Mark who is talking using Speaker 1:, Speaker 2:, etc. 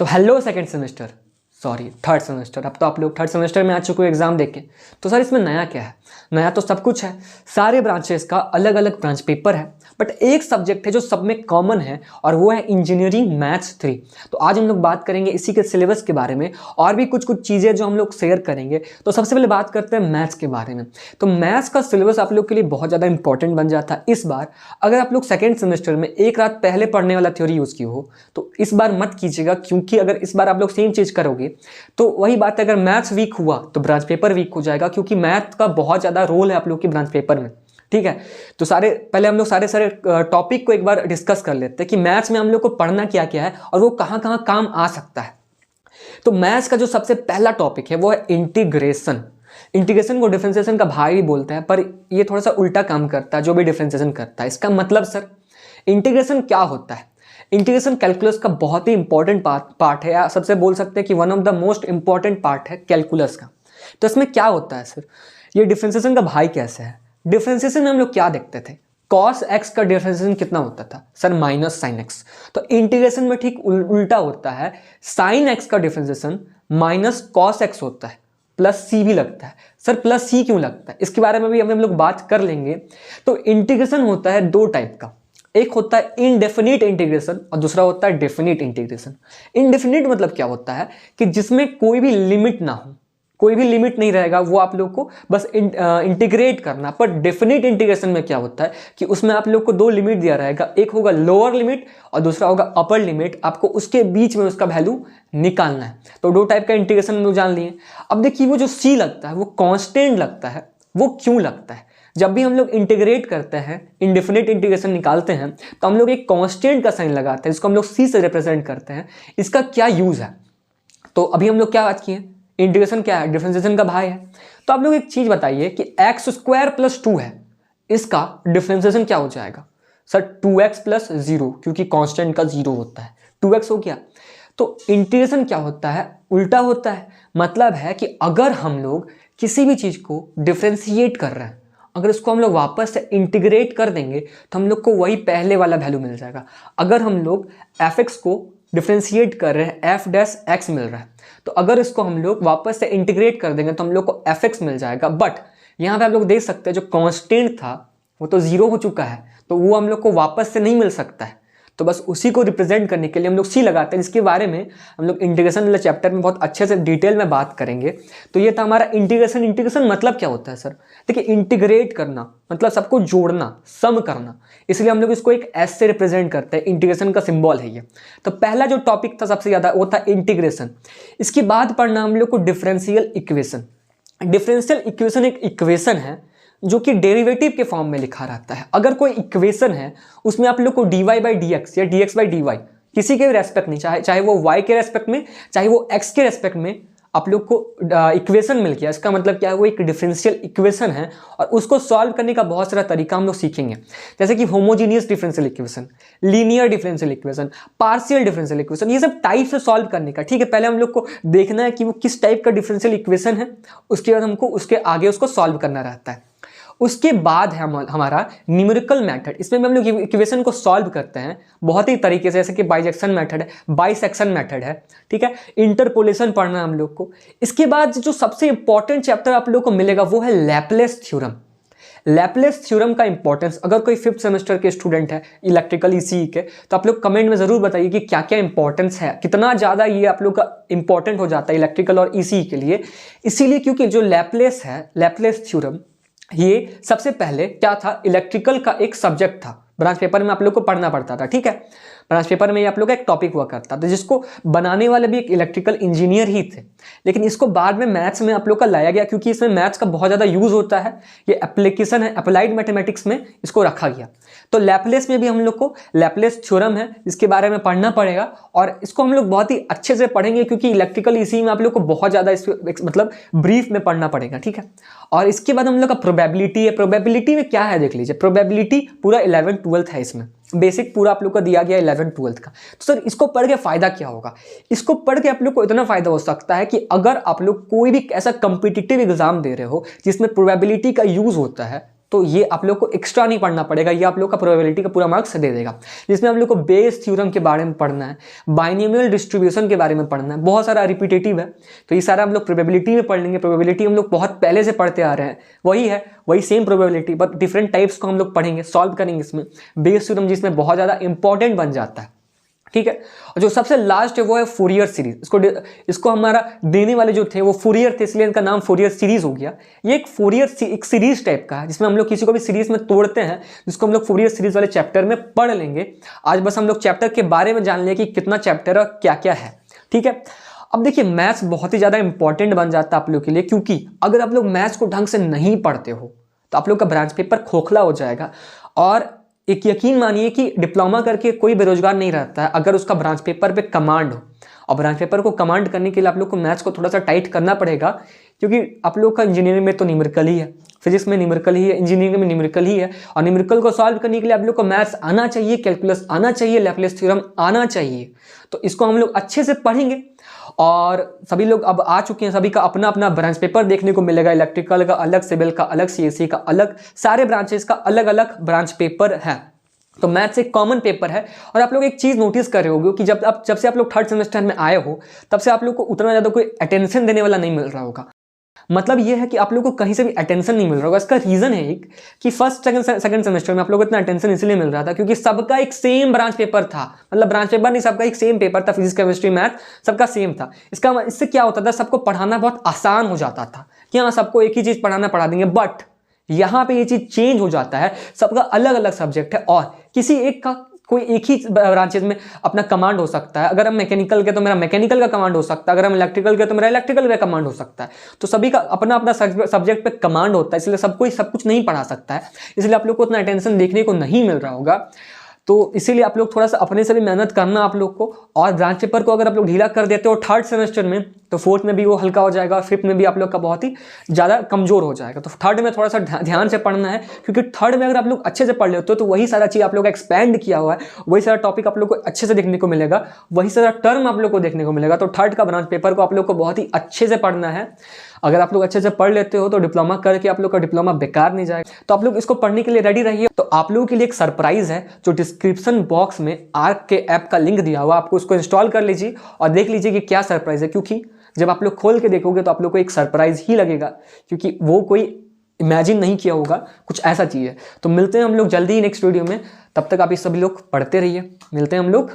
Speaker 1: तो hello second semester, sorry third semester. अब तो आप लोग थर्ड सेमेस्टर में आ चुके हो एग्जाम देके। तो सर इसमें नया क्या है? नया तो सब कुछ है, सारे ब्रांचेस का अलग अलग ब्रांच पेपर है, बट एक सब्जेक्ट है जो सब में कॉमन है और वो है इंजीनियरिंग मैथ्स 3। तो आज हम लोग बात करेंगे इसी के सिलेबस के बारे में और भी कुछ कुछ चीज़ें जो हम लोग शेयर करेंगे। तो सबसे पहले बात करते हैं मैथ्स के बारे में। तो मैथ्स का सिलेबस आप लोग के लिए बहुत ज़्यादा इंपॉर्टेंट बन जाता है इस बार। अगर आप लोग सेकेंड सेमेस्टर में एक रात पहले पढ़ने वाला थ्योरी यूज़ की हो तो इस बार मत कीजिएगा, क्योंकि अगर इस बार आप लोग सेम चीज़ करोगे तो वही बात है, अगर मैथ्स वीक हुआ तो ब्रांच पेपर वीक हो जाएगा, क्योंकि मैथ का बहुत ज़्यादा रोल है आप लोग की ब्रांच पेपर में। ठीक है, तो पहले हम लोग सारे टॉपिक को एक बार डिस्कस कर लेते हैं कि मैथ्स में हम लोग को पढ़ना क्या क्या है और वो कहाँ कहाँ काम आ सकता है। तो मैथ्स का जो सबसे पहला टॉपिक है वो है इंटीग्रेशन। इंटीग्रेशन को डिफरेंशिएशन का भाई भी बोलते हैं, पर ये थोड़ा सा उल्टा काम करता है जो भी डिफरेंशिएशन करता है। इसका मतलब सर इंटीग्रेशन क्या होता है? इंटीग्रेशन कैलकुलस का बहुत ही इंपॉर्टेंट पार्ट है, या सबसे बोल सकते हैं कि one of the most important part है कैलकुलस का। तो इसमें क्या होता है सर? ये डिफरेंशिएशन का भाई कैसे है? डिफरेंशिएशन में हम लोग क्या देखते थे? cos x का डिफरेंशिएशन कितना होता था सर? Minus sine x। तो इंटीग्रेशन में ठीक उल्टा होता है, साइन x का डिफरेंशिएशन माइनस cos x होता है, प्लस c भी लगता है। सर प्लस c क्यों लगता है, इसके बारे में भी हम लोग बात कर लेंगे। तो इंटीग्रेशन होता है दो टाइप का, एक होता है इनडेफिनिट इंटीग्रेशन और दूसरा होता है डेफिनिट इंटीग्रेशन। इनडेफिनिट मतलब क्या होता है कि जिसमें कोई भी लिमिट ना हो, कोई भी लिमिट नहीं रहेगा, वो आप लोग को बस इंटीग्रेट करना। पर डेफिनिट इंटीग्रेशन में क्या होता है कि उसमें आप लोग को दो लिमिट दिया रहेगा, एक होगा लोअर लिमिट और दूसरा होगा अपर लिमिट। आपको उसके बीच में उसका वैल्यू निकालना है। तो दो टाइप का इंटीग्रेशन हम लोग जान लिए। अब देखिए वो जो सी लगता है वो कांस्टेंट लगता है। वो क्यों लगता है? जब भी हम लोग इंटीग्रेट करते हैं, इंडेफिनिट इंटीग्रेशन निकालते हैं, तो हम लोग एक कांस्टेंट का साइन लगाते हैं, जिसको हम लोग सी से रिप्रेजेंट करते हैं। इसका क्या यूज है? तो अभी हम लोग क्या बात किए, इंटीग्रेशन क्या है? डिफरेंशिएशन का भाई है। तो आप लोग एक चीज बताइए कि एक्स स्क्वायर प्लस 2 है, इसका डिफरेंशिएशन क्या हो जाएगा? सर 2x प्लस 0, क्योंकि कांस्टेंट का 0 होता है, 2x हो गया। तो इंटीग्रेशन क्या होता है? उल्टा होता है। मतलब है कि अगर हम लोग किसी भी चीज को डिफरेंशिएट कर रहे हैं, अगर इसको हम लोग वापस से इंटीग्रेट कर देंगे तो हम लोग को वही पहले वाला वैल्यू मिल जाएगा। अगर हम लोग fx को डिफरेंशिएट कर रहे हैं, f डैश x मिल रहा है, तो अगर इसको हम लोग वापस से इंटीग्रेट कर देंगे तो हम लोग को fx मिल जाएगा। बट यहाँ पे आप लोग देख सकते हैं जो कांस्टेंट था वो तो 0 हो चुका है, तो वो हम लोग को वापस से नहीं मिल सकता है। तो बस उसी को रिप्रेजेंट करने के लिए हम लोग सी लगाते हैं, जिसके बारे में हम लोग इंटीग्रेशन वाले चैप्टर में बहुत अच्छे से डिटेल में बात करेंगे। तो ये था हमारा इंटीग्रेशन। इंटीग्रेशन मतलब क्या होता है सर? देखिए इंटीग्रेट करना मतलब सबको जोड़ना, सम करना, इसलिए हम लोग इसको एक एस से रिप्रेजेंट करते हैं। इंटीग्रेशन का सिंबल है ये। तो पहला जो टॉपिक था सबसे ज़्यादा वो था इंटीग्रेशन। इसके बाद पढ़ना हम लोग को डिफरेंशियल इक्वेशन। डिफरेंशियल इक्वेशन एक इक्वेशन है जो कि डेरिवेटिव के फॉर्म में लिखा रहता है। अगर कोई इक्वेशन है उसमें आप लोग को dy बाई डी एक्स या dx बाई dy किसी के भी रेस्पेक्ट में, चाहे वो y के रेस्पेक्ट में, चाहे वो x के रेस्पेक्ट में, आप लोग को इक्वेशन मिल गया। इसका मतलब क्या है? वो एक डिफरेंशियल इक्वेशन है और उसको सॉल्व करने का बहुत सारा तरीका हम लोग सीखेंगे, जैसे कि homogeneous differential equation, linear differential equation, partial differential equation, ये सब टाइप से सॉल्व करने का। ठीक है, पहले हम लोग को देखना है कि वो किस टाइप का डिफरेंशियल इक्वेशन है, उसके बाद हमको उसके आगे उसको सॉल्व करना रहता है। उसके बाद है हमारा न्यूमेरिकल मेथड। इसमें हम लोग इक्वेशन को सॉल्व करते हैं बहुत ही तरीके से, जैसे कि बाइजेक्शन मेथड है, बाइसेक्शन मेथड है। ठीक है, इंटरपोलेशन पढ़ना है हम लोग को। इसके बाद जो सबसे इंपॉर्टेंट चैप्टर आप लोग को मिलेगा वो है लैपलेस थ्योरम। लैपलेस थ्योरम का इंपॉर्टेंस, अगर कोई 5th सेमेस्टर के स्टूडेंट है इलेक्ट्रिकल ईसीई के, तो आप लोग कमेंट में जरूर बताइए कि क्या क्या इंपॉर्टेंस है, कितना ज़्यादा ये आप लोग का इंपॉर्टेंट हो जाता है इलेक्ट्रिकल और ईसीई के लिए। इसीलिए क्योंकि जो लैपलेस है, लैपलेस थ्योरम, ये सबसे पहले क्या था? इलेक्ट्रिकल का एक सब्जेक्ट था, ब्रांच पेपर में आप लोग को पढ़ना पड़ता था। ठीक है, ब्रांच पेपर में ये आप लोग का एक टॉपिक हुआ करता था, जिसको बनाने वाले भी एक इलेक्ट्रिकल इंजीनियर ही थे। लेकिन इसको बाद में मैथ्स में आप लोग का लाया गया, क्योंकि इसमें मैथ्स का बहुत ज़्यादा यूज होता है। ये एप्लीकेशन है, अप्लाइड मैथमेटिक्स में इसको रखा गया। तो लैपलेस में भी हम लोग को लैपलेस थ्योरम है, इसके बारे में पढ़ना पड़ेगा और इसको हम लोग बहुत ही अच्छे से पढ़ेंगे, क्योंकि इलेक्ट्रिकल इसी में आप लोग को बहुत ज़्यादा मतलब ब्रीफ में पढ़ना पड़ेगा। ठीक है, और इसके बाद हम लोग का प्रोबेबिलिटी है। प्रोबेबिलिटी में क्या है देख लीजिए। प्रोबेबिलिटी पूरा 11th-12th है, इसमें बेसिक पूरा आप लोग का दिया गया 11th-12th का। तो सर इसको पढ़ के फायदा क्या होगा? इसको पढ़ के आप लोग को इतना फायदा हो सकता है कि अगर आप लोग कोई भी ऐसा कॉम्पिटिटिव एग्जाम दे रहे हो जिसमें प्रोबेबिलिटी का यूज होता है, तो ये आप लोग को एक्स्ट्रा नहीं पढ़ना पड़ेगा, ये आप लोग का प्रोबेबिलिटी का पूरा मार्क्स दे देगा। जिसमें हम लोग को बेस थ्योरम के बारे में पढ़ना है, बाइनोमियल डिस्ट्रीब्यूशन के बारे में पढ़ना है, बहुत सारा रिपीटेटिव है, तो ये सारा हम लोग प्रोबेबिलिटी में पढ़ लेंगे। प्रोबेबिलिटी हम लोग बहुत पहले से पढ़ते आ रहे हैं, वही है, वही same probability, but different types को हम लोग पढ़ेंगे, सॉल्व करेंगे इसमें। बेस थ्योरम जिसमें बहुत ज़्यादा इंपॉर्टेंट बन जाता है, ठीक है। और जो सबसे लास्ट है वो है फूरियर सीरीज। इसको हमारा देने वाले जो थे वो फूरियर थे, इसलिए इनका नाम फूरियर सीरीज हो गया। ये एक एक सीरीज टाइप का है, जिसमें हम लोग किसी को भी सीरीज में तोड़ते हैं, जिसको हम लोग फूरियर सीरीज वाले चैप्टर में पढ़ लेंगे। आज बस हम लोग चैप्टर के बारे में जान लें कि कितना चैप्टर और क्या क्या है, ठीक है। अब देखिए मैथ्स बहुत ही ज़्यादा इंपॉर्टेंट बन जाता है आप लोग के लिए, क्योंकि अगर आप लोग मैथ्स को ढंग से नहीं पढ़ते हो तो आप लोग का ब्रांच पेपर खोखला हो जाएगा। और एक यकीन मानिए कि डिप्लोमा करके कोई बेरोजगार नहीं रहता है अगर उसका ब्रांच पेपर पे कमांड हो। और ब्रांच पेपर को कमांड करने के लिए आप लोग को मैथ्स को थोड़ा सा टाइट करना पड़ेगा, क्योंकि आप लोग का इंजीनियरिंग में तो न्यूमेरिकल ही है, फिजिक्स में न्यूमेरिकल ही है, इंजीनियरिंग में न्यूमेरिकल ही है। और न्यूमेरिकल को सॉल्व करने के लिए आप लोग को मैथ्स आना चाहिए, कैलकुलस आना चाहिए, लैप्लेस थ्योरम आना चाहिए। तो इसको हम लोग अच्छे से पढ़ेंगे। और सभी लोग अब आ चुके हैं, सभी का अपना अपना ब्रांच पेपर देखने को मिलेगा। इलेक्ट्रिकल का अलग, सिविल का अलग, सीएससी का अलग, सारे ब्रांचेस का अलग अलग ब्रांच पेपर है। तो मैथ्स एक कॉमन पेपर है। और आप लोग एक चीज़ नोटिस कर रहे होगे कि जब से आप लोग थर्ड सेमेस्टर में आए हो, तब से आप लोग को उतना ज़्यादा कोई अटेंशन देने वाला नहीं मिल रहा होगा। मतलब ये है कि आप लोग को कहीं से भी अटेंशन नहीं मिल रहा होगा। इसका रीज़न है एक कि फर्स्ट सेकंड सेमेस्टर में आप लोग को इतना अटेंशन इसलिए मिल रहा था क्योंकि सबका एक सेम ब्रांच पेपर था। मतलब ब्रांच पेपर नहीं, सबका एक सेम पेपर था, फिजिक्स केमिस्ट्री मैथ सबका सेम था। इससे क्या होता था, सबको पढ़ाना बहुत आसान हो जाता था कि हाँ सबको एक ही चीज़ पढ़ा देंगे। बट यहाँ पे ये चीज़ चेंज हो जाता है, सबका अलग अलग सब्जेक्ट है और किसी एक का कोई एक ही ब्रांचेज में अपना कमांड हो सकता है। अगर हम मैकेनिकल के तो मेरा मैकेनिकल का कमांड हो सकता है, अगर हम इलेक्ट्रिकल के तो मेरा इलेक्ट्रिकल का कमांड हो सकता है। तो सभी का अपना अपना सब्जेक्ट पे कमांड होता है, इसलिए सबको सब कुछ नहीं पढ़ा सकता है। इसलिए आप लोग को उतना अटेंशन देखने को नहीं मिल रहा होगा। तो इसीलिए आप लोग थोड़ा सा अपने से भी मेहनत करना आप लोग को। और ब्रांच पेपर को अगर आप लोग ढीला कर देते हो थर्ड सेमेस्टर में, तो फोर्थ में भी वो हल्का हो जाएगा, फिफ्थ में भी आप लोग का बहुत ही ज़्यादा कमजोर हो जाएगा। तो थर्ड में थोड़ा सा ध्यान से पढ़ना है, क्योंकि थर्ड में अगर आप लोग अच्छे से पढ़ लेते हो तो वही सारा चीज़ आप लोग का एक्सपैंड किया हुआ है, वही सारा टॉपिक आप लोग को अच्छे से देखने को मिलेगा, वही सारा टर्म आप लोग को देखने को मिलेगा। तो थर्ड का ब्रांच पेपर को आप लोग को बहुत ही अच्छे से पढ़ना है। अगर आप लोग अच्छे से पढ़ लेते हो तो डिप्लोमा करके आप लोग का डिप्लोमा बेकार नहीं जाएगा। तो आप लोग इसको पढ़ने के लिए रेडी रहिए। तो आप लोगों के लिए एक सरप्राइज है, जो डिस्क्रिप्शन बॉक्स में आर्क के ऐप का लिंक दिया हुआ, आपको उसको इंस्टॉल कर लीजिए और देख लीजिए कि क्या सरप्राइज है। क्योंकि जब आप लोग खोल के देखोगे तो आप लोग को एक सरप्राइज ही लगेगा, क्योंकि वो कोई इमेजिन नहीं किया होगा, कुछ ऐसा चीज़ है। तो मिलते हैं हम लोग जल्दी ही नेक्स्ट वीडियो में। तब तक आप ये सभी लोग पढ़ते रहिए। मिलते हैं हम लोग